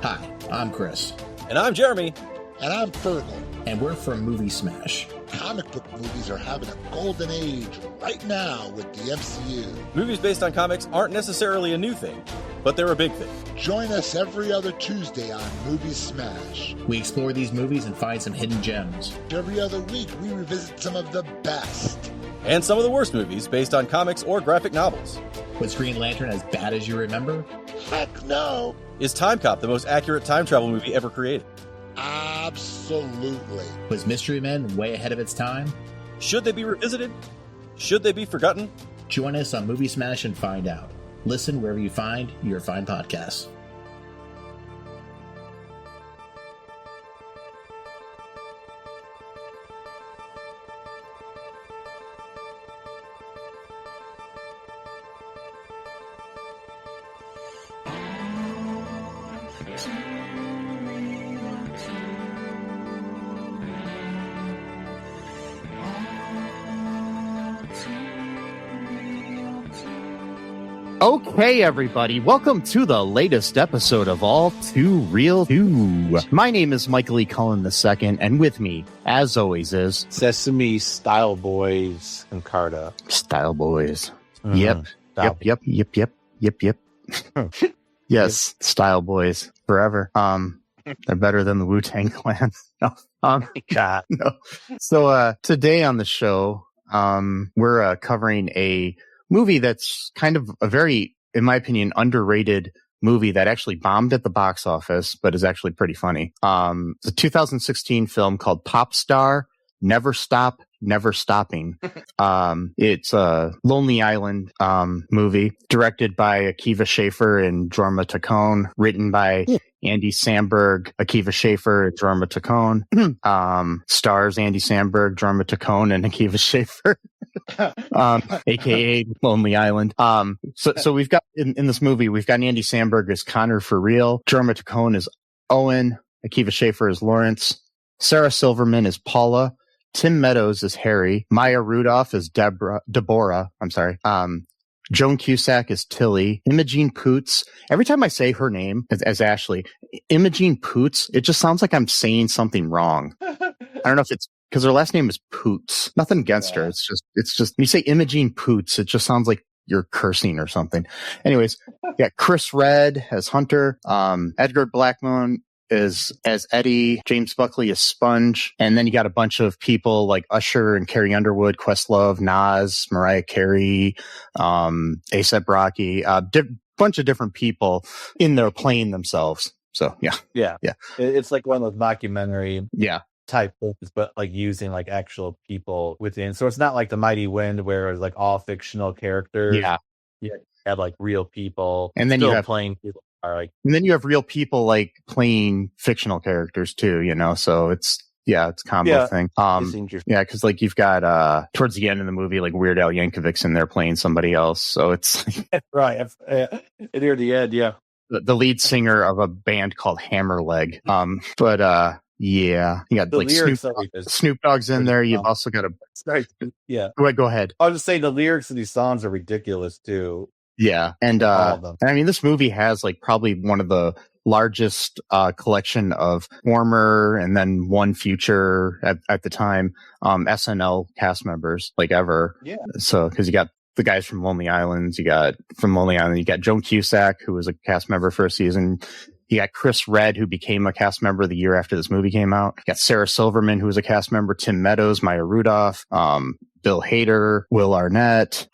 Hi, I'm Chris. And I'm Jeremy. And I'm Fergal. And we're from Movie Smash. Comic book movies are having a golden age right now with the MCU. Movies based on comics aren't necessarily a new thing, but they're a big thing. Join us every other Tuesday on Movie Smash. We explore these movies and find some hidden gems. Every other week, we revisit some of the best. And some of the worst movies based on comics or graphic novels. Was Green Lantern as bad as you remember? Heck no! Is Time Cop the most accurate time travel movie ever created? Absolutely. Was Mystery Men way ahead of its time? Should they be revisited? Should they be forgotten? Join us on Movie Smash and find out. Listen wherever you find your fine podcasts. Okay, everybody, welcome to the latest episode of All2ReelToo. My name is Michael E. Cullen II, and with me, as always, is Sesame Style Boys and Carta. Style Boys. Mm-hmm. Yep. Yes, Style Boys forever. They're better than the Wu-Tang Clan. God. No. So today on the show, we're covering a movie that's kind of a very, in my opinion, underrated movie that actually bombed at the box office, but is actually pretty funny. It's a 2016 film called Popstar, Never Stop, Never Stopping. It's a Lonely Island movie directed by Akiva Schaffer and Jorma Taccone, written by Andy Samberg, Akiva Schaffer, Jorma Taccone. Stars Andy Samberg, Jorma Taccone, and Akiva Schaffer. AKA Lonely Island. So we've got in this movie, we've got Andy Samberg as Connor for real, Jorma Taccone is Owen, Akiva Schaffer is Lawrence, Sarah Silverman is Paula, Tim Meadows is Harry, Maya Rudolph is Deborah. Joan Cusack is Tilly, Imogene Poots. Every time I say her name as Ashley, Imogene Poots, it just sounds like I'm saying something wrong. I don't know if it's because her last name is Poots. Nothing against her. It's just when you say Imogene Poots, it just sounds like you're cursing or something. Anyways, yeah, Chris Redd as Hunter, Edgar Blackmon is as Eddie, James Buckley as Sponge, and then you got a bunch of people like Usher and Carrie Underwood, Questlove, Nas, Mariah Carey, A$AP Rocky, bunch of different people in there playing themselves. So yeah. It's like one of those mockumentary type books, but like using like actual people within. So it's not like The Mighty Wind where it's like all fictional characters. You have like real people, and then you have playing people. And then you have real people like playing fictional characters too, you know, so it's a combo thing. Because like you've got towards the end of the movie, like Weird Al Yankovic's in there playing somebody else. So it's right. Near the end, the lead singer of a band called Hammerleg. You got the like Snoop Dogg's in there. You've also got Go ahead. I was just saying the lyrics of these songs are ridiculous too. Yeah, and I mean, this movie has like probably one of the largest collection of former and then one future at the time SNL cast members like ever. Yeah. So because you got the guys from Lonely Island, you got Joan Cusack, who was a cast member for a season. You got Chris Redd, who became a cast member the year after this movie came out. You got Sarah Silverman, who was a cast member. Tim Meadows, Maya Rudolph, Bill Hader, Will Arnett.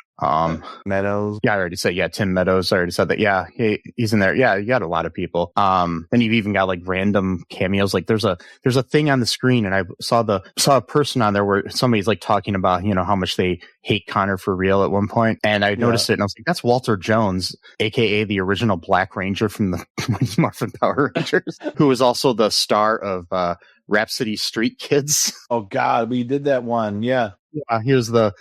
Meadows. Yeah, I already said, Tim Meadows. I already said that. Yeah, he's in there. Yeah, you got a lot of people. Then you've even got like random cameos. Like there's a thing on the screen, and I saw a person on there where somebody's like talking about, you know, how much they hate Connor for real at one point. And I noticed it and I was like, that's Walter Jones, aka the original Black Ranger from the Mighty Morphin Power Rangers, who was also the star of Rhapsody Street Kids. Oh God, we did that one. Yeah. He was the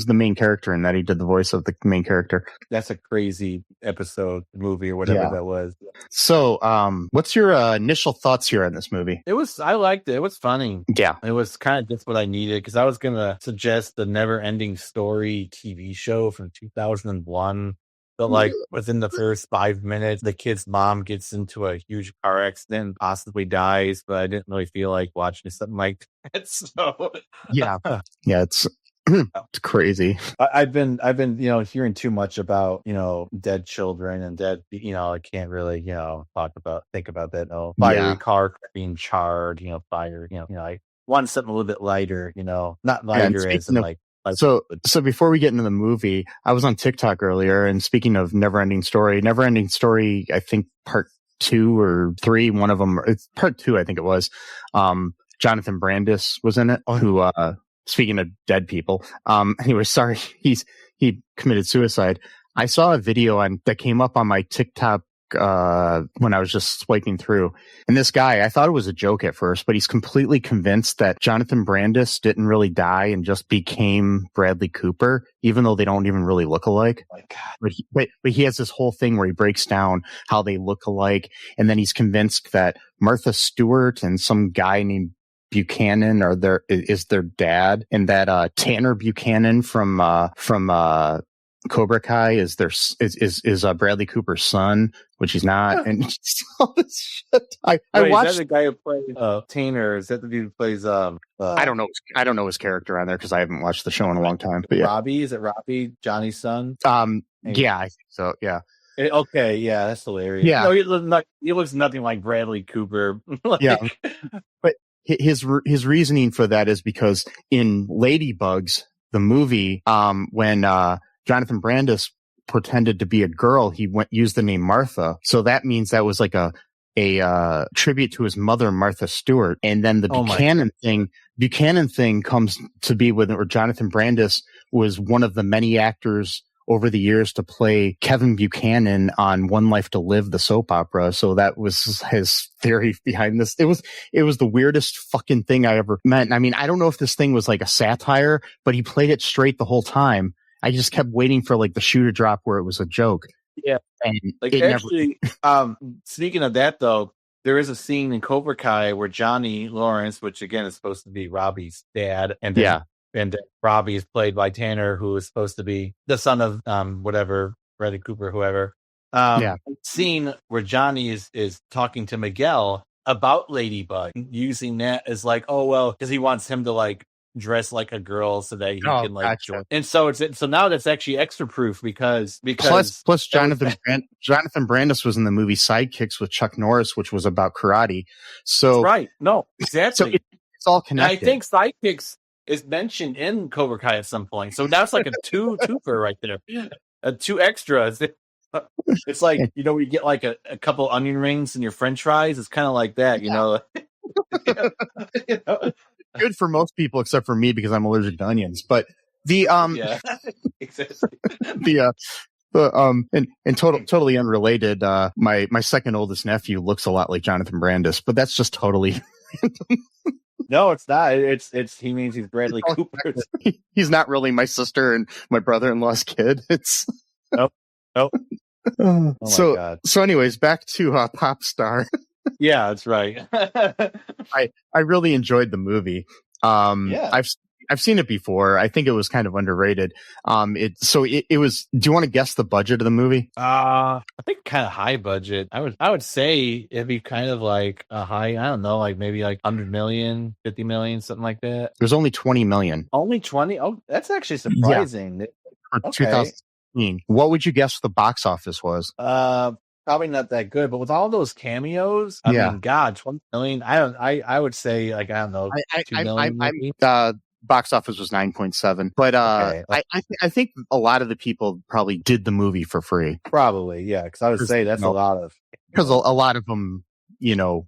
main character in that. He did the voice of the main character. That's a crazy episode, movie, or whatever that was. So, what's your initial thoughts here on this movie? I liked it. It was funny. Yeah. It was kind of just what I needed, because I was going to suggest the Never Ending Story TV show from 2001. But like within the first 5 minutes, the kid's mom gets into a huge car accident, possibly dies. But I didn't really feel like watching something like that. So yeah, it's it's crazy. I've been hearing too much about dead children and dead. I can't really think about that. No fiery car being charred. Fire. I want something a little bit lighter. Not lighter as in like. So before we get into the movie, I was on TikTok earlier, and speaking of Neverending Story, I think part 2 or 3, one of them, it's part 2, I think it was. Jonathan Brandis was in it, who, speaking of dead people, anyway, sorry, he committed suicide. I saw a video that came up on my TikTok when I was just swiping through. And this guy, I thought it was a joke at first, but he's completely convinced that Jonathan Brandis didn't really die and just became Bradley Cooper, even though they don't even really look alike. Oh my God. But he has this whole thing where he breaks down how they look alike. And then he's convinced that Martha Stewart and some guy named Buchanan is their dad, and that Tanner Buchanan from Cobra Kai is Bradley Cooper's son, which he's not, and all this shit. I watched. Is that the guy who plays Tanner? Is that the dude who plays? I don't know his character on there because I haven't watched the show in a long time. But Robbie, is it Robbie, Johnny's son? Yeah, I think so. Yeah. Okay, yeah, that's hilarious. Yeah, no, he looks nothing like Bradley Cooper. Yeah, but his reasoning for that is because in Ladybugs, the movie, when Jonathan Brandis pretended to be a girl, he used the name Martha. So that means that was like a tribute to his mother, Martha Stewart. And then the Buchanan thing comes to be where Jonathan Brandis was one of the many actors over the years to play Kevin Buchanan on One Life to Live, the soap opera. So that was his theory behind this. It was the weirdest fucking thing I ever met. I mean, I don't know if this thing was like a satire, but he played it straight the whole time. I just kept waiting for like the shoe to drop where it was a joke. Yeah. And like actually, speaking of that though, there is a scene in Cobra Kai where Johnny Lawrence, which again is supposed to be Robbie's dad, and Robbie is played by Tanner, who is supposed to be the son of whatever, Bradley Cooper, whoever. Scene where Johnny is talking to Miguel about Ladybug, using that as like, oh well, because he wants him to like dress like a girl so that he can like join. And so so now that's actually extra proof because plus Jonathan Brandis was in the movie Sidekicks with Chuck Norris, which was about karate. So that's right, no, exactly. So it's all connected. And I think Sidekicks is mentioned in Cobra Kai at some point, so that's like a twofer right there, 2 extras. It's like you get like a couple onion rings in your French fries. It's kind of like that, you know. Good for most people except for me because I'm allergic to onions. But the totally unrelated. My second oldest nephew looks a lot like Jonathan Brandis, but that's just totally. No, it's not. It's he means he's Bradley Cooper. He's not really my sister and my brother-in-law's kid. It's nope. Oh my God. So anyways, back to Popstar. Yeah, that's right. I really enjoyed the movie. I've seen it before. I think it was kind of underrated. It was. Do you want to guess the budget of the movie? I think kind of high budget. I would say it'd be kind of like a high. I don't know, like maybe like 100 million, 50 million, something like that. There's only 20 million. Only 20? Oh, that's actually surprising. Yeah. For 2016. What would you guess the box office was? Probably not that good, but with all those cameos, I mean, God, 20 million. I would say like I don't know, 2 million. Box office was 9.7, but I think a lot of the people probably did the movie for free. Probably, yeah, because I would say that's a lot of because a lot of them, know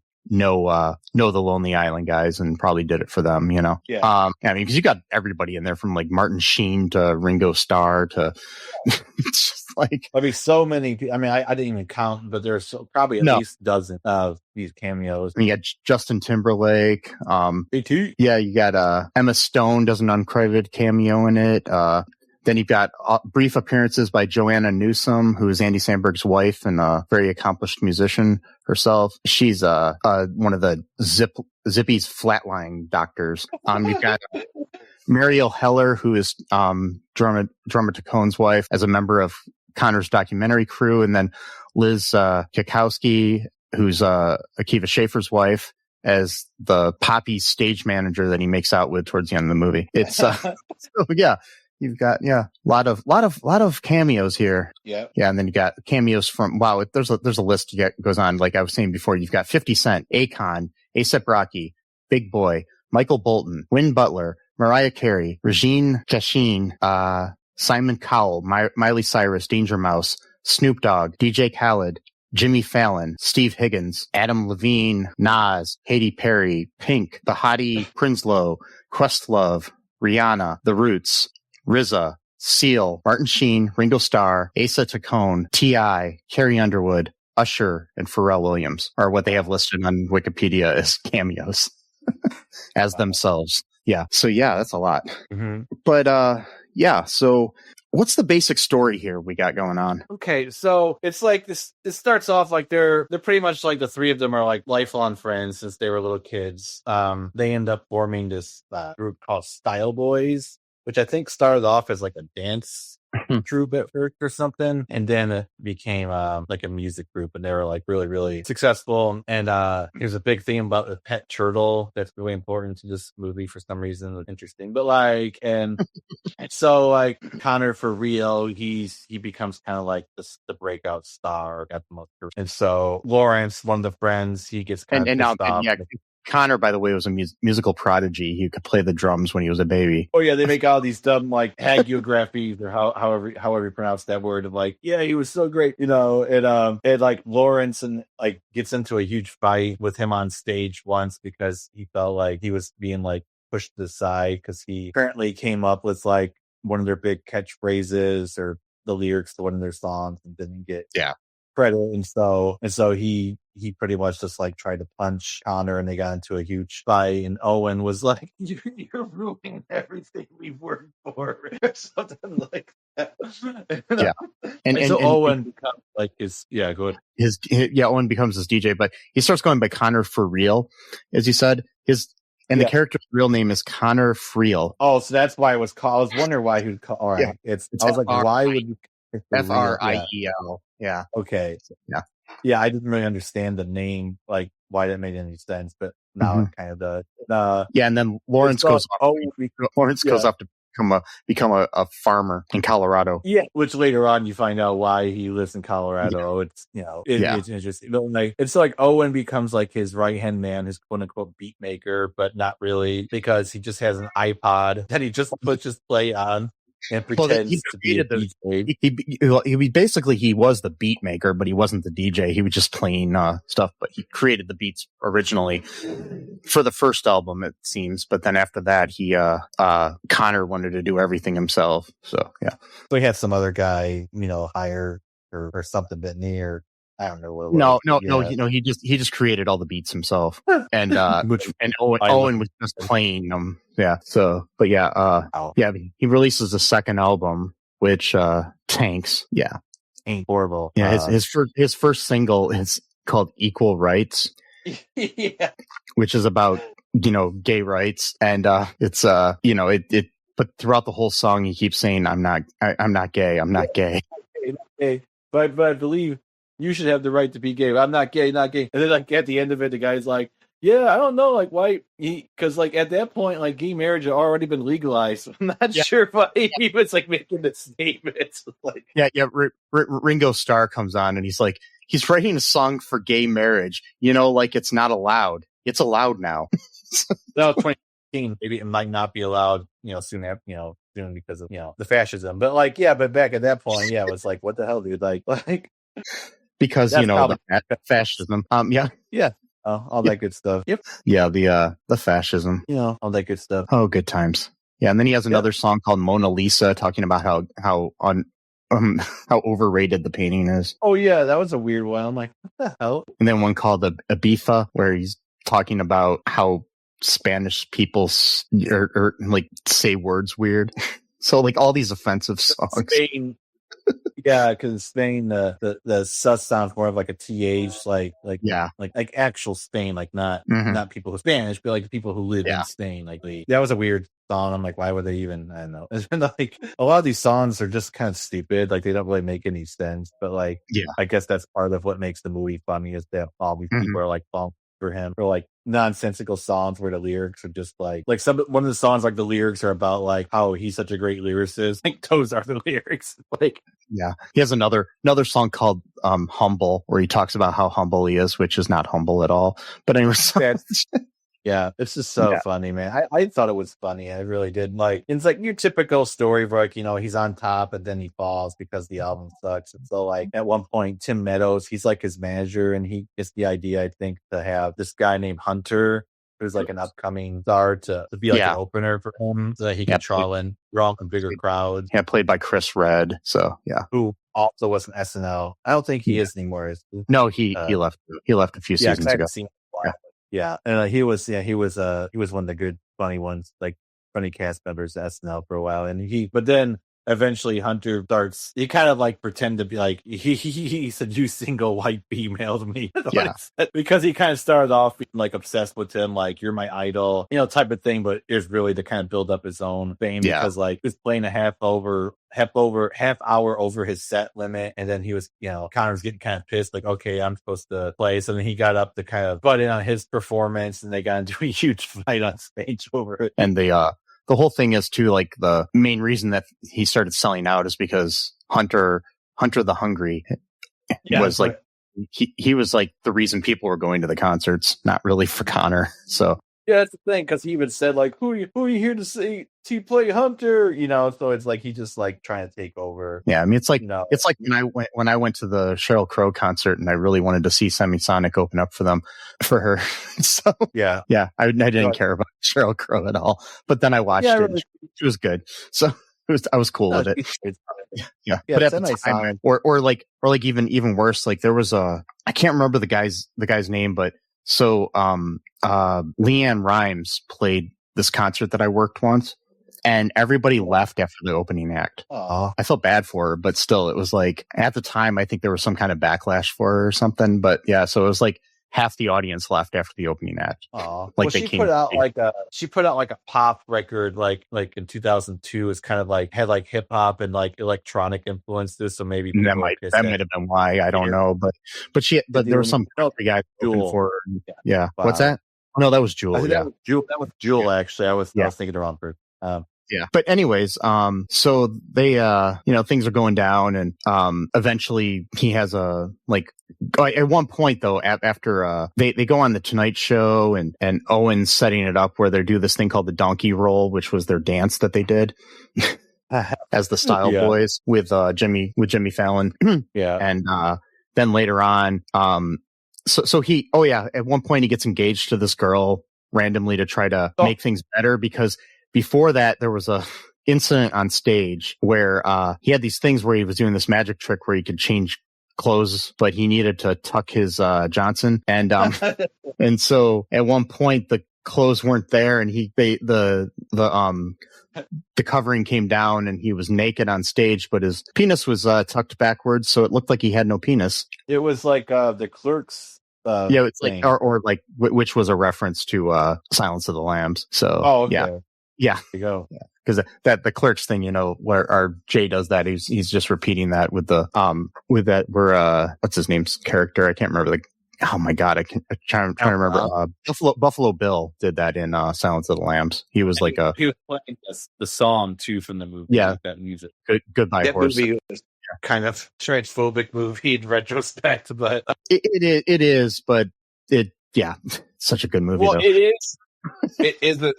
the Lonely Island guys and probably did it for them. Yeah. I mean, because you got everybody in there from like Martin Sheen to Ringo Starr to. It's just like I mean, so many. I mean, I didn't even count, but there's probably at least a dozen of these cameos. I mean, you got Justin Timberlake. A.T. Yeah, you got Emma Stone does an uncredited cameo in it. Then you've got brief appearances by Joanna Newsom, who is Andy Samberg's wife and a very accomplished musician herself. She's one of the Zippy's flatline doctors. You've got Mariel Heller, who is Drummer Tacone's wife, as a member of Connor's documentary crew, and then Liz Kikowski, who's Akiva Schaffer's wife, as the Poppy stage manager that he makes out with towards the end of the movie. It's so yeah. You've got a lot of cameos here. Yeah. Yeah, and then you got cameos from there's a list that goes on. Like I was saying before, you've got 50 Cent, Akon, A$AP Rocky, Big Boy, Michael Bolton, Win Butler, Mariah Carey, Regine Chashin, Simon Cowell, Miley Cyrus, Danger Mouse, Snoop Dogg, DJ Khaled, Jimmy Fallon, Steve Higgins, Adam Levine, Nas, Katy Perry, Pink, The Hottie Prinsloo, Questlove, Rihanna, The Roots, RZA, Seal, Martin Sheen, Ringo Starr, Asa Taccone, T.I., Carrie Underwood, Usher, and Pharrell Williams are what they have listed on Wikipedia as cameos as themselves. Yeah. So yeah, that's a lot. Mm-hmm. But so what's the basic story here we got going on? Okay, so it's like this. It starts off like they're pretty much like the three of them are like lifelong friends since they were little kids. They end up forming this group called Style Boys, which I think started off as like a dance troupe at first or something, and then it became like a music group, and they were like really, really successful. And there's a big thing about the pet turtle that's really important to this movie for some reason. It's interesting, but like, and so like Connor for real, he becomes kind of like the breakout star, got the most, and so Lawrence, one of the friends, he gets kind of pissed off. Connor, by the way, was a musical prodigy. He could play the drums when he was a baby. Oh yeah, they make all these dumb like hagiographies or however you pronounce that word of like, yeah, he was so great, and like Lawrence and like gets into a huge fight with him on stage once because he felt like he was being like pushed to the side because he apparently came up with like one of their big catchphrases or the lyrics to one of their songs and didn't get credit, and so he pretty much just like tried to punch Connor, and they got into a huge fight. And Owen was like, "You're ruining everything we've worked for," or something like that. And so Owen becomes like go ahead. Owen becomes his DJ, but he starts going by Connor for real, as you said. The character's real name is Connor Friel. Oh, so that's why it was called. I was wondering why he would call. All right, it's I was like, why would you? Friel. Yeah. Okay. Yeah, I didn't really understand the name, like why that made any sense, but now it kind of does. And then Lawrence goes off to become a farmer in Colorado. Yeah, which later on you find out why he lives in Colorado. It's it's interesting. Like it's like Owen becomes like his right hand man, his quote unquote beat maker, but not really because he just has an iPod that he just pushes play on. And pretends to be a DJ. He was the beat maker, but he wasn't the DJ. He was just playing stuff, but he created the beats originally for the first album, it seems. But then after that, Connor wanted to do everything himself. So he had some other guy, hire or something bit near. I don't know what it was. No. He just created all the beats himself, and Owen was just playing them. Yeah. So, but he releases a second album, which tanks. Yeah, ain't horrible. Yeah, his first single is called "Equal Rights," which is about gay rights, and it's it. But throughout the whole song, he keeps saying, "I'm not gay. I'm not gay." But I believe. You should have the right to be gay. I'm not gay, not gay. And then, like, at the end of it, the guy's like, yeah, I don't know, like, why because, like, at that point, like, gay marriage had already been legalized. I'm not sure why he was, like, making this statement. Like, Ringo Starr comes on, and he's like, he's writing a song for gay marriage. Like, it's not allowed. It's allowed now. That was 2015. Maybe it might not be allowed, soon after, soon because of, the fascism. But, like, but back at that point, it was like, what the hell, dude? Like, because the fascism. All that good stuff. Yep. Yeah, the fascism. All that good stuff. Oh, good times. Yeah, and then he has another song called Mona Lisa, talking about how overrated the painting is. Oh yeah, that was a weird one. I'm like, what the hell? And then one called Ibiza, where he's talking about how Spanish people like say words weird. So like all these offensive songs. Spain. Yeah, because in Spain, the sus sounds more of like a th, like actual Spain, like not people who Spanish, but like people who live in Spain. Like that was a weird song. I'm like, why would they even? I don't know. It's been like a lot of these songs are just kind of stupid. Like they don't really make any sense. But like, I guess that's part of what makes the movie funny is that all these people are like falling for him for like nonsensical songs where the lyrics are just like one of the songs, like the lyrics are about like how he's such a great lyricist. Like those are the lyrics. Like he has another song called Humble, where he talks about how humble he is, which is not humble at all. But anyway, yeah, it's just so funny, man. I thought it was funny. I really did. Like, it's like your typical story where, like, he's on top and then he falls because the album sucks. And so, like, at one point, Tim Meadows, he's like his manager, and he gets the idea, I think, to have this guy named Hunter, who's like an upcoming star, to be like an opener for him so that he can draw in bigger crowds. Yeah, played by Chris Redd. So, who also was an SNL. I don't think he is anymore. No, he left. He left a few seasons ago. Yeah, and he was one of the good funny ones, like funny cast members at SNL for a while, but then eventually Hunter starts. He kind of like pretend to be like he said, "You single white female" to me, because he kind of started off being like obsessed with him, like you're my idol, type of thing. But it's really to kind of build up his own fame because like he was playing a half hour over his set limit, and then he was, Connor's getting kind of pissed, like, okay, I'm supposed to play. So then he got up to kind of butt in on his performance, and they got into a huge fight on stage over it. And the whole thing is too, like the main reason that he started selling out is because Hunter the Hungry was like he was like the reason people were going to the concerts, not really for Connor. So yeah, that's the thing, because he even said like, who are you here to see play Hunter? So it's like he just like trying to take over. Yeah, I mean it's like when I went to the Sheryl Crow concert and I really wanted to see Semisonic open up for her. So I didn't care about Sheryl Crow at all. But then I watched it. Really, she was good. So I was cool with it. Yeah, but at the time, or like even worse, like there was I can't remember the guy's name, but so Leanne Rimes played this concert that I worked once, and everybody left after the opening act. I felt bad for her, but still, it was like at the time I think there was some kind of backlash for her or something. But yeah, so it was like half the audience left after the opening act. Like she put out like a pop record like in 2002. It's kind of like had like hip hop and like electronic influences. So maybe that might have been why, I don't know. But there was some guy looking for her. Yeah. Wow. What's that? Oh, no, that was Jewel. That was Jewel. Actually, I was thinking the wrong person. Yeah. But anyways, so they, things are going down, and eventually he has at one point though, after they go on the Tonight Show, and Owen's setting it up where they do this thing called the donkey roll, which was their dance that they did as the Style Boys with Jimmy Fallon. And then later on, so he at one point he gets engaged to this girl randomly to try to make things better, because before that, there was a incident on stage where he had these things where he was doing this magic trick where he could change clothes, but he needed to tuck his Johnson, and and so at one point the clothes weren't there, and the covering came down, and he was naked on stage, but his penis was tucked backwards, so it looked like he had no penis. It was like the Clerks. It's thing. Like or like which was a reference to Silence of the Lambs. So yeah, there you go. Yeah, because that the Clerks thing, where our Jay does that, he's just repeating that with where what's his name's character? I can't remember oh my god, I'm trying to remember. Buffalo Bill did that in Silence of the Lambs. He was he was playing the song too from the movie. Yeah, like that music. Goodbye that Horse. Movie was kind of transphobic movie in retrospect, but it is, but it's such a good movie. Well, though. It is. It is the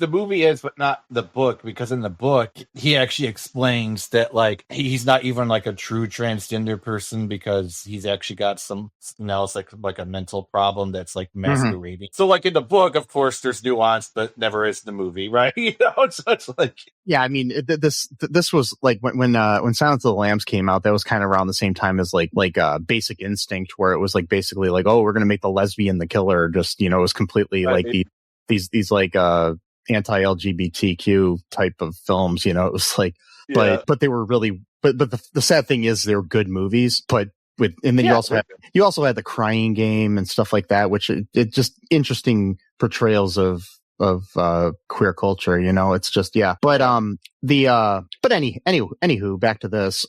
movie is, but not the book, because in the book he actually explains that like he's not even like a true transgender person, because he's actually got some else like a mental problem that's like masquerading. So like in the book, of course, there's nuance, but never is in the movie, right? So it's like I mean this was like when Silence of the Lambs came out, that was kind of around the same time as like Basic Instinct, where it was like basically like, oh, we're gonna make the lesbian the killer, just it was completely like these like anti-LGBTQ type of films, it was like but they were really but the sad thing is they're good movies, but you also had the Crying Game and stuff like that, which it just interesting portrayals of queer culture, it's just, but anywho, back to this,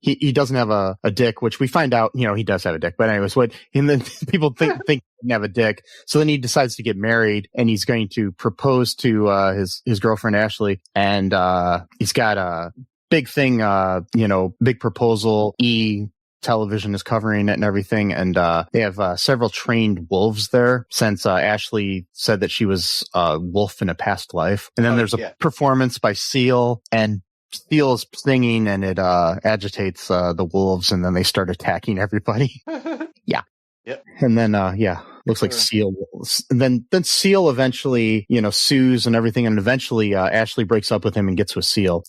he doesn't have a dick, which we find out, he does have a dick, but anyways, and then people think he doesn't have a dick. So then he decides to get married and he's going to propose to, his girlfriend, Ashley. And, he's got a big thing, big proposal, television is covering it and everything, and they have several trained wolves there since Ashley said that she was a wolf in a past life. And then there's a performance by Seal, and Seal is singing, and it agitates the wolves, and then they start attacking everybody. Yeah. Yep. And then looks like Seal. And then Seal eventually sues and everything, and eventually Ashley breaks up with him and gets with Seal.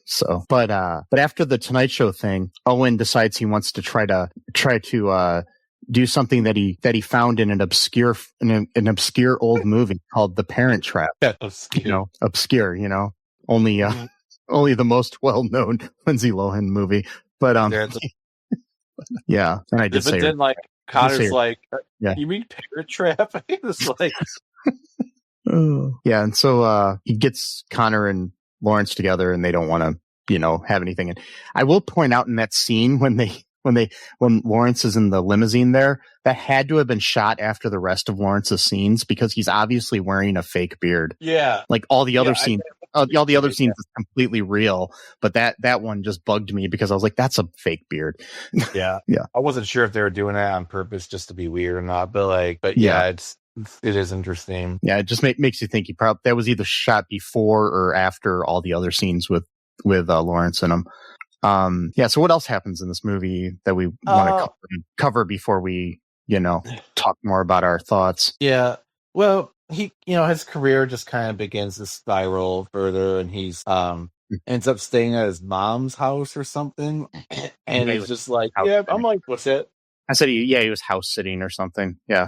So, but after the Tonight Show thing, Owen decides he wants to try to do something that he found in an obscure old movie called The Parent Trap. Obscure. Only the most well-known Lindsay Lohan movie. But yeah, and I did say. But then Connor's you mean Parent Trap? It's like, yeah, and so he gets Connor and Lawrence together, and they don't want to, have anything. And I will point out in that scene when Lawrence is in the limousine there, that had to have been shot after the rest of Lawrence's scenes, because he's obviously wearing a fake beard. Yeah. Like all the other scenes, all the other scenes is completely real, but that one just bugged me because I was like, that's a fake beard. Yeah. Yeah. I wasn't sure if they were doing that on purpose just to be weird or not, but it is interesting. Yeah, it just makes you think that was either shot before or after all the other scenes with Lawrence in them. So what else happens in this movie that we want to cover before we, talk more about our thoughts? Yeah. Well, he, his career just kind of begins to spiral further, and he's ends up staying at his mom's house or something. And he's just like, I'm like, what's it? I said he was house sitting or something. Yeah.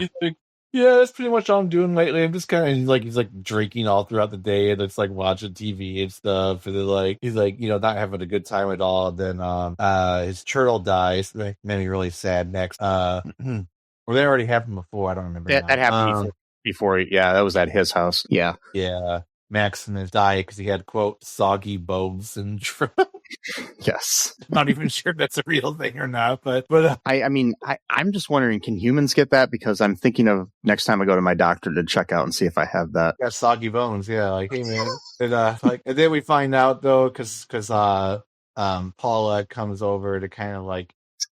Yeah, that's pretty much all I'm doing lately. I'm just kind of he's drinking all throughout the day, and it's watching TV and stuff. And then he's not having a good time at all. Then his turtle dies. That made me really sad. Next, or that already happened before. I don't remember. That happened before. Yeah, that was at his house. Yeah. Yeah. Maximus died because he had, quote, soggy bone syndrome. Yes. Not even sure if that's a real thing or not, but I'm just wondering, can humans get that? Because I'm thinking of next time I go to my doctor to check out and see if I have that. Got soggy bones, yeah. Hey man, and then we find out though, because Paula comes over to kind of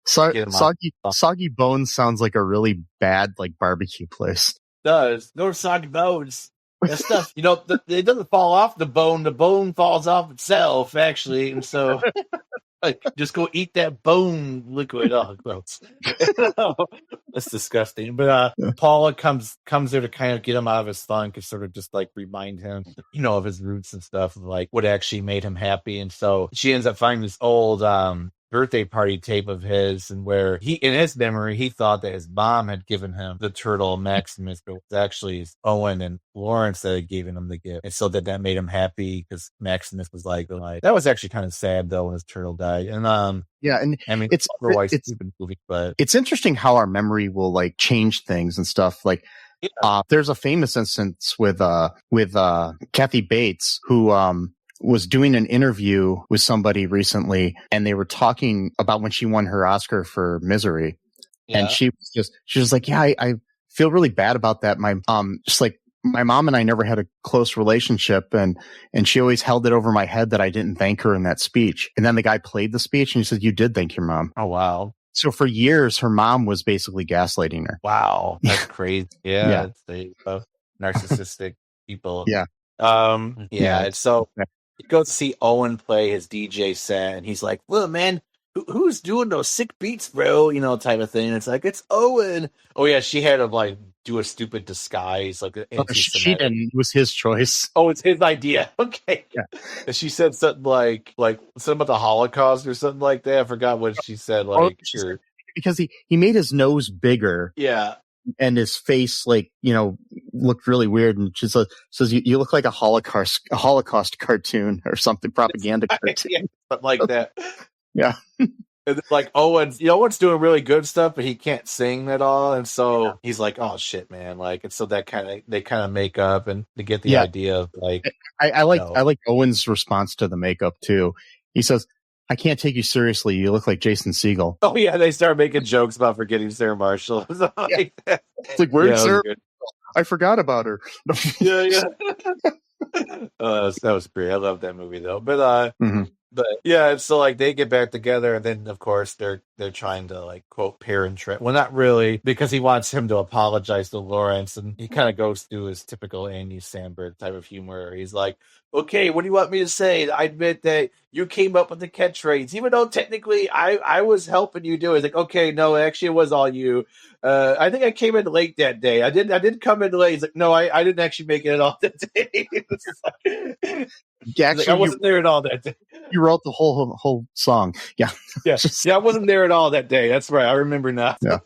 soggy bones sounds like a really bad barbecue place. It does go to Soggy Bones? That stuff, it doesn't fall off the bone. The bone falls off itself, actually. And so, just go eat that bone liquid. Oh, gross. That's disgusting. But Paula comes there to kind of get him out of his funk and sort of just remind him, of his roots and stuff, of what actually made him happy. And so she ends up finding this old birthday party tape of his, and where in his memory, he thought that his mom had given him the turtle Maximus, but it was actually Owen and Lawrence that had given him the gift. And so that made him happy, because Maximus was that was actually kind of sad though when his turtle died. And it's stupid movie, but it's interesting how our memory will change things and stuff. There's a famous instance with Kathy Bates, who was doing an interview with somebody recently, and they were talking about when she won her Oscar for Misery. Yeah. And she was like, yeah, I feel really bad about that. My my mom and I never had a close relationship, and she always held it over my head that I didn't thank her in that speech. And then the guy played the speech, and he said, you did thank your mom. Oh, wow. So for years, her mom was basically gaslighting her. Wow. That's crazy. Yeah. It's both narcissistic people. Yeah. It's so... You go to see Owen play his DJ set, and he's like, well, man, who's doing those sick beats, bro? Type of thing. And it's it's Owen. Oh, yeah, she had to, do a stupid disguise. She didn't. It was his choice. Oh, it's his idea. Okay. Yeah. And she said something something about the Holocaust or something like that. I forgot what she said. Because he made his nose bigger. Yeah. And his face, looked really weird, and she says you look like a Holocaust cartoon or something, propaganda cartoon, yeah, something like that. Yeah. And then, like Owen's doing really good stuff, but he can't sing at all, and so he's like, "Oh shit, man!" Like, and so they kind of make up and to get the idea of like. I like Owen's response to the makeup too. He says, "I can't take you seriously. You look like Jason Segel." Oh yeah, they start making jokes about forgetting Sarah Marshall. Like, it's like, where's Sarah? I forgot about her. yeah. That was great. I love that movie though. But But yeah, so like they get back together, and then of course they're trying to like quote parent trap. Well, not really, because he wants him to apologize to Lawrence, and he kind of goes through his typical Andy Samberg type of humor. He's like, "Okay, what do you want me to say? I admit that you came up with the catchphrase, even though technically I was helping you do it." It's like, "Okay, no, actually it was all you. I think I came in late that day. I didn't come in late." He's like, "No, I didn't actually make it at all that day." Actually, I wasn't there at all that day. You wrote the whole song. Yeah. Yeah. I wasn't there at all that day. That's right. I remember now. Yeah.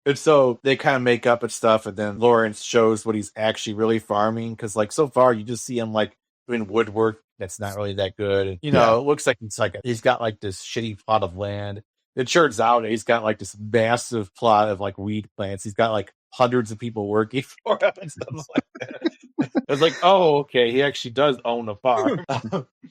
And so they kind of make up and stuff, and then Lawrence shows what he's actually really farming, because like so far you just see him like doing woodwork that's not really that good. And, it looks like he's got like this shitty plot of land. It turns out he's got like this massive plot of like weed plants. He's got like hundreds of people working for him and stuff like that. I was like, oh, okay, he actually does own a farm.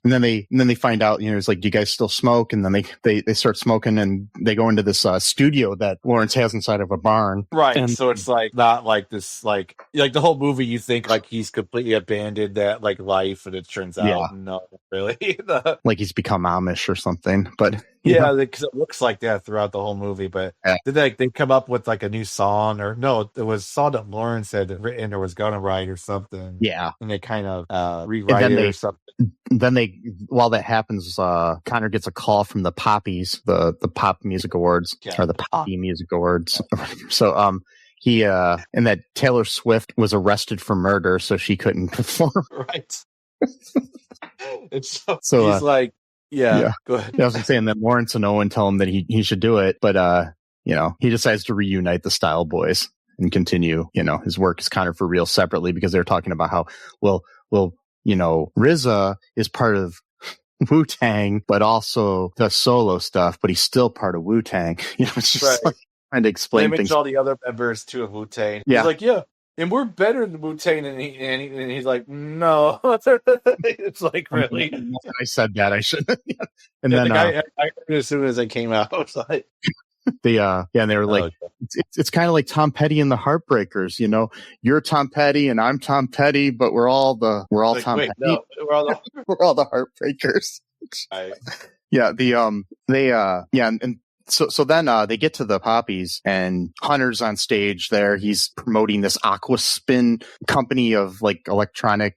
And then they find out, it's like, do you guys still smoke? And then they start smoking, and they go into this studio that Lawrence has inside of a barn. Right. And so it's like not like this, like the whole movie, you think like he's completely abandoned that like life, and it turns out no, really. Like he's become Amish or something. But yeah, because it looks like that throughout the whole movie. But did they come up with like a new song, or no? It was a song that Lawrence had written or was gonna write or something. Yeah, and they kind of rewrite it or something. Then while that happens, Connor gets a call from the Poppies, the Pop Music Awards, or the Poppy Music Awards. So he and that Taylor Swift was arrested for murder, so she couldn't perform. Right. It's so he's like. Yeah, go ahead. I was saying that Lawrence and Owen tell him that he should do it, but he decides to reunite the Style Boys and continue, his work as Connor for Real separately, because they're talking about how RZA is part of Wu-Tang, but also the solo stuff, but he's still part of Wu-Tang. It's just like trying to explain things. All the other members to Wu-Tang. Yeah. He's like, yeah. And we're better than Wu-Tang, and he's like, no. It's like, really? I said that. I shouldn't. And then I heard it as soon as it came out. I was like, and they were like, it's kind of like Tom Petty and the Heartbreakers. You're Tom Petty and I'm Tom Petty, but we're all like, Tom Petty. No, we're all the Heartbreakers. And So then they get to the Poppies, and Hunter's on stage there. He's promoting this Aquaspin company of like electronic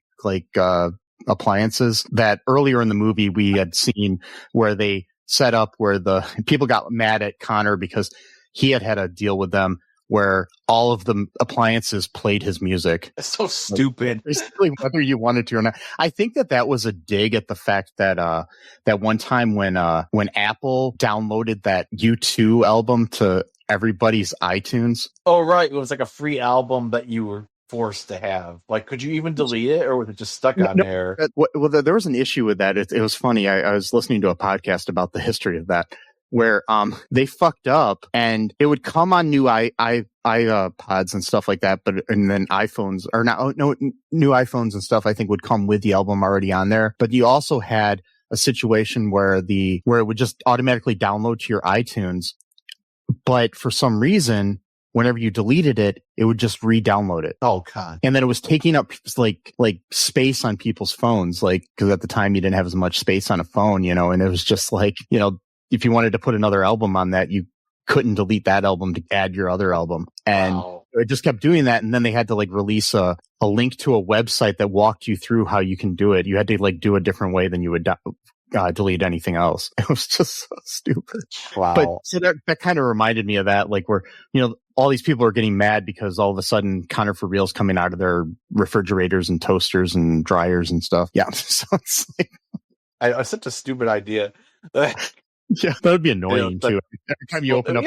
appliances that earlier in the movie we had seen, where they set up where the people got mad at Connor because he had a deal with them where all of the appliances played his music. It's so stupid. Basically, whether you wanted to or not. I think that was a dig at the fact that that one time when Apple downloaded that U2 album to everybody's iTunes. Oh, right. It was like a free album that you were forced to have. Like, could you even delete it, or was it just stuck on there? Well, there was an issue with that. It was funny. I was listening to a podcast about the history of that, where they fucked up, and it would come on new iPods and stuff like that, and then iPhones, or new iPhones and stuff, I think would come with the album already on there. But you also had a situation where it would just automatically download to your iTunes, but for some reason, whenever you deleted it, it would just re-download it. Oh God! And then it was taking up like space on people's phones, because at the time you didn't have as much space on a phone, and it was just like, if you wanted to put another album on that, you couldn't delete that album to add your other album. And it just kept doing that. And then they had to release a link to a website that walked you through how you can do it. You had to do a different way than you would delete anything else. It was just so stupid. Wow. But so that kind of reminded me of that, where, all these people are getting mad because all of a sudden Connor for Real's coming out of their refrigerators and toasters and dryers and stuff. Yeah. So it's like, it's such a stupid idea. Yeah, that would be annoying too. Every time you open up,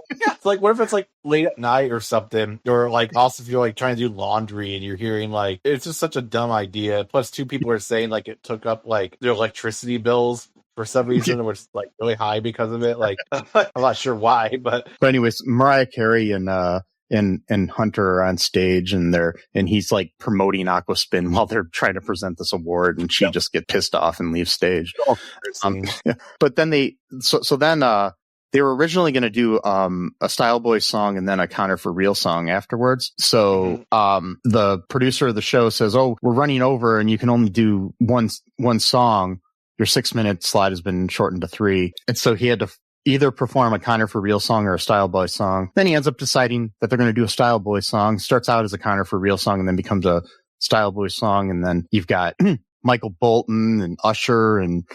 it's like, what if it's like late at night or something, or like also if you're like trying to do laundry and you're hearing like, it's just such a dumb idea. Plus, two people were saying like it took up like their electricity bills for some reason, it was like really high because of it. Like, I'm not sure why, but anyways, Mariah Carey and Hunter are on stage, and he's like promoting Aquaspin while they're trying to present this award, and she just gets pissed off and leaves stage. But then they were originally going to do a Style Boy song and then a Connor for Real song afterwards. So the producer of the show says, "Oh, we're running over, and you can only do one song. Your 6-minute slot has been shortened to 3." And so he had to either perform a Connor for Real song or a Style Boy song. Then he ends up deciding that they're going to do a Style Boy song. Starts out as a Connor for Real song and then becomes a Style Boy song. And then you've got Michael Bolton and Usher and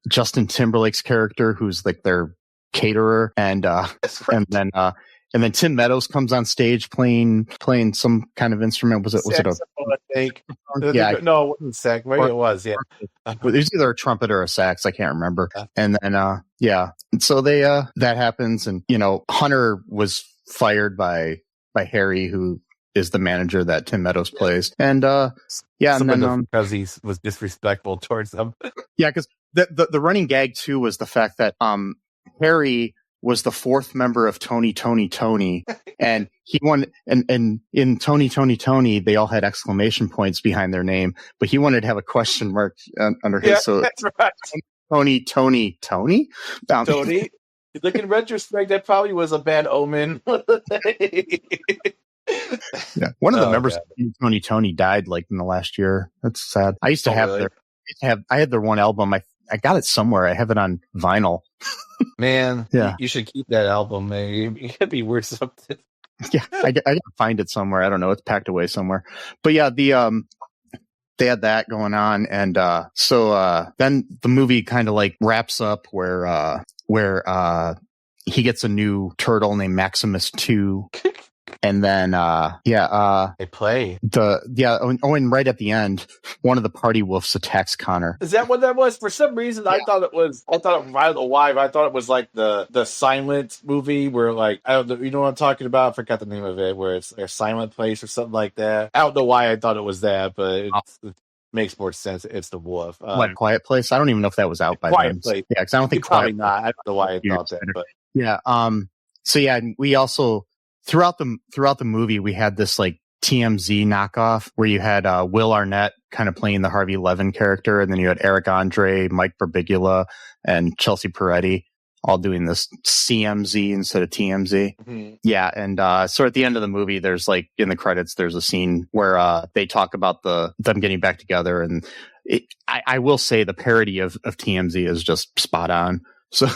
Justin Timberlake's character, who's like their caterer. And then Tim Meadows comes on stage playing some kind of instrument. Was it a yeah? No, it wasn't sax. Maybe it was. Yeah, it was either a trumpet or a sax. I can't remember. And then and so they that happens, and Hunter was fired by Harry, who is the manager that Tim Meadows plays, and and then because he was disrespectful towards them. Yeah, because the running gag too was the fact that Harry was the 4th member of Tony, and he won. And in Tony, they all had exclamation points behind their name, but he wanted to have a question mark under his. So that's right. Tony. Tony. Look, in retrospect, that probably was a bad omen. Yeah, one of the members of Tony died like in the last year. That's sad. I used to have I had their one album. I got it somewhere. I have it on vinyl. Man, you should keep that album, man. It could be worth something. Yeah, I gotta find it somewhere. I don't know. It's packed away somewhere. But yeah, they had that going on, and so then the movie kind of like wraps up where he gets a new turtle named Maximus 2. And then, they play and right at the end, one of the party wolves attacks Connor. Is that what that was? For some reason, I thought it, I don't know why, but I thought it was like the silent movie where like, I don't know, you know what I'm talking about? I forgot the name of it, where it's a silent place or something like that. I don't know why I thought it was that, but it makes more sense. It's the wolf. Quiet Place? I don't even know if that was out by then. Place. Yeah, because I don't think probably not. I don't know why I thought that, but yeah. So yeah, we also throughout the movie we had this like TMZ knockoff where you had Will Arnett kind of playing the Harvey Levin character, and then you had Eric Andre, Mike Birbiglia, and Chelsea Peretti all doing this CMZ instead of TMZ. Mm-hmm. Yeah, and so at the end of the movie, there's like in the credits, there's a scene where they talk about them getting back together, and I will say the parody of TMZ is just spot on. So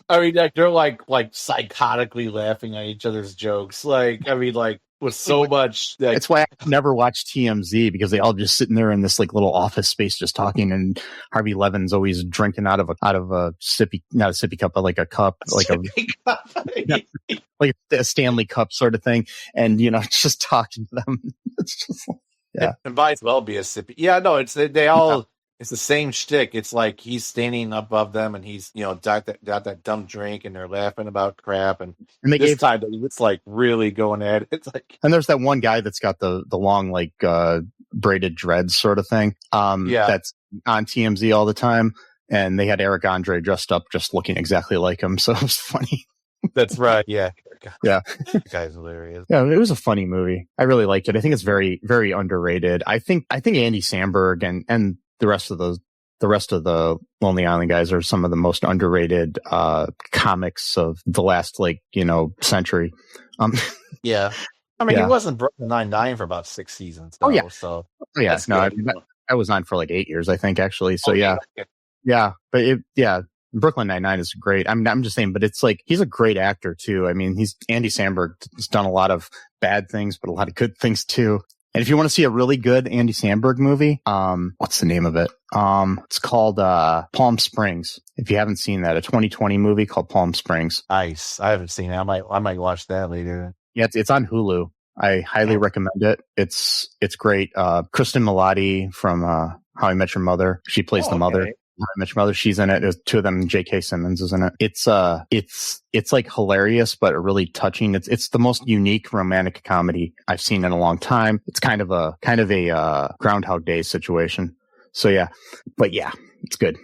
I mean, like they're like psychotically laughing at each other's jokes. Like, I mean, like with so much. Like, that's why I never watched TMZ, because they all just sitting there in this like little office space just talking, and Harvey Levin's always drinking out of a sippy, not a sippy cup, but like a cup, like like a Stanley Cup sort of thing, and just talking to them. It's just and might as well be a sippy. Yeah, no, it's they all. Yeah. It's the same shtick. It's like he's standing above them, and he's got that dumb drink, and they're laughing about crap. And this time it's like really going at it. It's like, and there's that one guy that's got the long like braided dreads sort of thing. That's on TMZ all the time, and they had Eric Andre dressed up, just looking exactly like him. So it was funny. That's right. Yeah. Yeah. That guy's hilarious. Yeah, it was a funny movie. I really liked it. I think it's very, very underrated. I think Andy Samberg and the rest of the Lonely Island guys are some of the most underrated comics of the last century. Yeah, I mean, he wasn't Brooklyn Nine-Nine for about 6 seasons. Though, so I was on for like 8 years, I think, actually. So but Brooklyn Nine-Nine is great. I'm just saying, but it's like he's a great actor too. I mean, Andy Samberg has done a lot of bad things, but a lot of good things too. And if you want to see a really good Andy Samberg movie, what's the name of it? It's called Palm Springs. If you haven't seen that, a 2020 movie called Palm Springs. Nice. I haven't seen it. I might watch that later. Yeah, it's on Hulu. I highly recommend it. It's great. Kristen Milotti from How I Met Your Mother. She plays the mother. Mitch Mother, she's in it. There's two of them. J.K. Simmons is in it. It's like hilarious, but really touching. It's the most unique romantic comedy I've seen in a long time. It's kind of a Groundhog Day situation. So yeah, but yeah, it's good.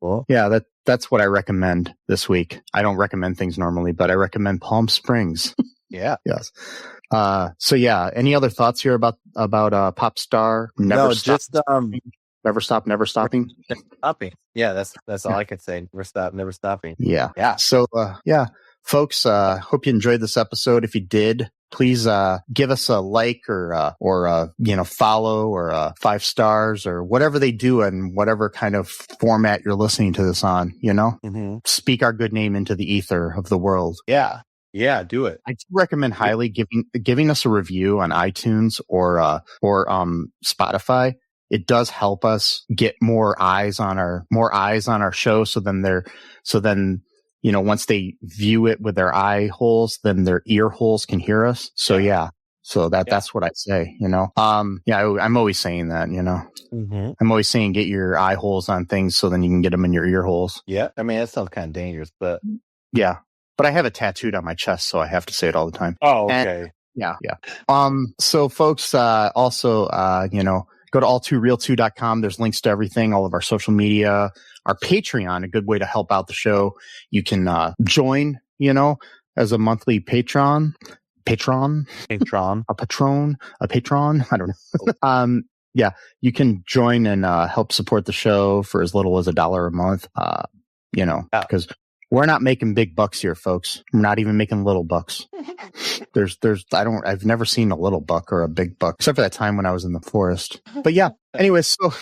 Cool. Yeah, that's what I recommend this week. I don't recommend things normally, but I recommend Palm Springs. Yeah. Yes. So yeah, any other thoughts here about Popstar? Never stopping. Stopping. Yeah, that's all I could say. Never stopping. Yeah. Yeah. So yeah, folks, hope you enjoyed this episode. If you did, please give us a like or follow or 5 stars or whatever they do and whatever kind of format you're listening to this on, Mm-hmm. Speak our good name into the ether of the world. Yeah. Yeah, do it. I do recommend highly giving us a review on iTunes or Spotify. It does help us get more eyes on our show. So then once they view it with their eye holes, then their ear holes can hear us. So yeah. So that's what I say, I'm always saying that, Mm-hmm. I'm always saying get your eye holes on things so then you can get them in your ear holes. Yeah. I mean, that sounds kind of dangerous, but yeah. But I have it tattooed on my chest, so I have to say it all the time. Oh, okay. And, yeah. So folks, also, go to all2reeltoo.com. There's links to everything, all of our social media, our Patreon, a good way to help out the show. You can join, as a monthly patron, a patron. I don't know. Yeah, you can join and help support the show for as little as $1 a month. Because we're not making big bucks here, folks. We're not even making little bucks. I've never seen a little buck or a big buck, except for that time when I was in the forest. But yeah, anyway, so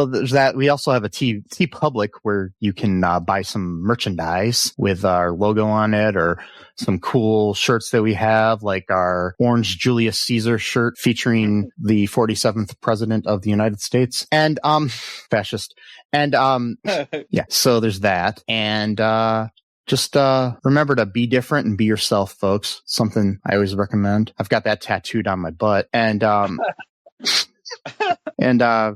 there's that. We also have a T Public where you can buy some merchandise with our logo on it or some cool shirts that we have, like our orange Julius Caesar shirt featuring the 47th president of the United States and, fascist. And, yeah, so there's that. And, just remember to be different and be yourself, folks. Something I always recommend. I've got that tattooed on my butt. And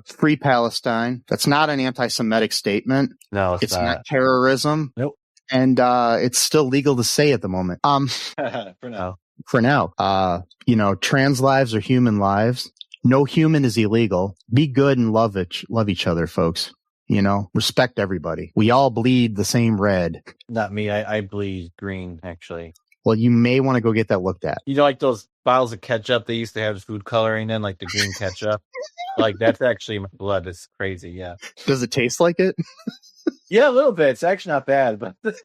free Palestine. That's not an anti-Semitic statement. No, it's not terrorism. Nope. And it's still legal to say at the moment. For now. Trans lives are human lives. No human is illegal. Be good and love each other, folks. Respect everybody. We all bleed the same red. Not me. I bleed green, actually. Well, you may want to go get that looked at. Like those bottles of ketchup they used to have food coloring in, like the green ketchup? Like, that's actually my blood. It's crazy, yeah. Does it taste like it? Yeah, a little bit. It's actually not bad, but well,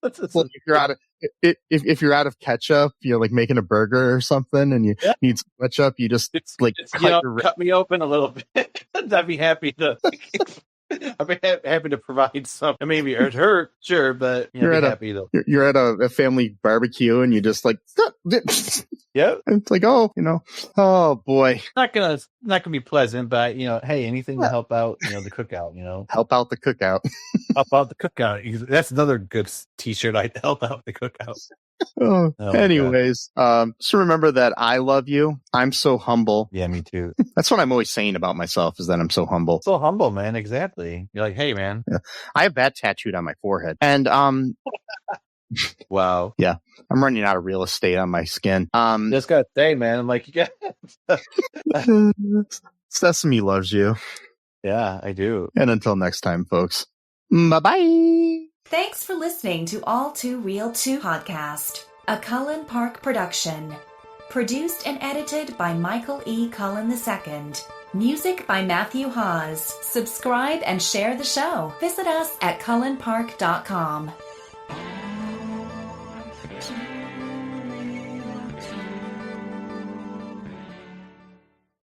if you're out of ketchup, like making a burger or something, and you need some ketchup, you just cut me open a little bit. I'd be happy to. I'd be happy to provide some. Maybe it hurt, sure, but you're happy though. You're at a family barbecue, and you just like, yeah. It's like, oh boy, not gonna be pleasant, but hey, anything to help out, the cookout, help out the cookout. Help out the cookout. That's another good T-shirt. I'd help out the cookout. Anyways, so remember that I love you. I'm so humble. Yeah, me too. That's what I'm always saying about myself, is that I'm so humble. So humble, man. Exactly. You're like, hey, man. Yeah. I have that tattooed on my forehead. And wow. Yeah. I'm running out of real estate on my skin. Just gotta say, man. I'm like, you got Sesame loves you. Yeah, I do. And until next time, folks. Bye-bye. Thanks for listening to All2ReelToo podcast, a Cullen Park production. Produced and edited by Michael E. Cullen II. Music by Matthew Hawes. Subscribe and share the show. Visit us at cullenpark.com.